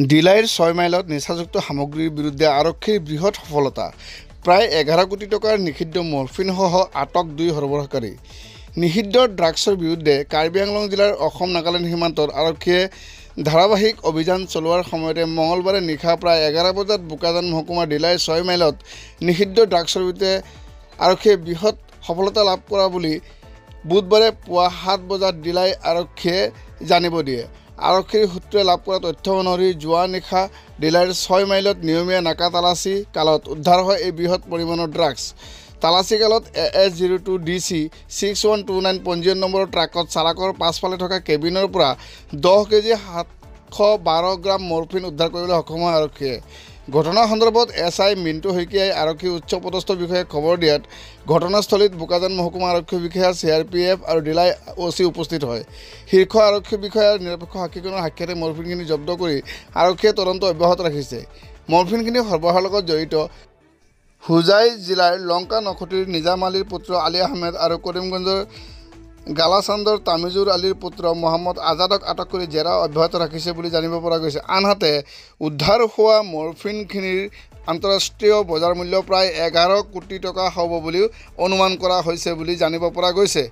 ডিলাইৰ 6 মাইলত নিচাযুক্ত সামগ্ৰীৰ বিৰুদ্ধে আৰক্ষীৰ বৃহৎ সফলতা। প্ৰায় 11 কোটি টকাৰ নিষিদ্ধ মৰ্ফিনসহ আটক 2 সৰবৰাহকাৰী। নিষিদ্ধ ড্ৰাগছৰ বিৰুদ্ধে কাৰ্বি আংলং জিলাৰ অসম নাগালেণ্ড সীমান্তত আৰক্ষীয়ে ধাৰাবাহিক অভিযান চলোৱাৰ সময়তে মঙলবাৰে নিশা প্ৰায় 11 বজাত বোকাজান মহকুমাৰ ডিলাইৰ 6 মাইলত নিষিদ্ধ ড্ৰাগছৰ বিৰুদ্ধে আৰক্ষীয়ে বৃহৎ সফলতা লাভ কৰা বুলি বুধবাৰে পুৱা 7 বজাত ডিলাই আৰক্ষীয়ে জানিব দিয়ে। আৰক্ষীৰ সূত্ৰে লাভ কৰা তথ্য অনুসৰি যোৱা নিশা ডিলাইৰ 6 মাইলত নিয়মীয়া নাকা তালাচী কালত উদ্ধাৰ হয় এই বৃহৎ পৰিমাণৰ ড্ৰাগছ। তালাচী কালত AS02 DC 6129 পঞ্জীয়ন নম্বৰৰ ট্ৰাকত চালকৰ পাছফালে থকা কেবিনৰ পৰা 10 কেজি 712 গ্ৰাম মৰ্ফিন উদ্ধাৰ কৰিবলৈ সক্ষম হয় আৰক্ষীয়ে। ঘটনা সন্দৰ্ভত SI মিণ্টু শইকীয়াই আৰক্ষী উচ্চপদস্থ বিষয়াক খবৰ দিয়াত ঘটনাস্থলীত বোকাজান মহকুমা আৰক্ষী বিষয়া CRPF আৰু ডিলাই OC উপস্থিত হয়। শীৰ্ষ আৰক্ষী বিষয়াৰ নিৰপেক্ষ সাক্ষীকৰণৰ সাক্ষাতে মৰ্ফিনখিনি জব্দ কৰি আৰক্ষীয়ে তদন্ত অব্যাহত ৰাখিছে। মৰ্ফিনখিনি সৰবৰাহৰ লগত জড়িত হুজাই জিলাৰ লংকা নখটিৰ নিজাম আলীৰ পুত্ৰ আলী আহমেদ আৰু কৰিমগঞ্জৰ গালাচান্দৰ তামিজুৰ আলীৰ পুত্ৰ মহম্মদ আজাদক আটক কৰি জেৰা অব্যাহত ৰাখিছে বুলি জানিব পৰা গৈছে। আনহাতে উদ্ধাৰ হোৱা মৰ্ফিনখিনিৰ আন্তঃৰাষ্ট্ৰীয় বজাৰ মূল্য প্ৰায় 11 কোটি টকা হ'ব বুলিও অনুমান কৰা হৈছে বুলি জানিব পৰা গৈছে।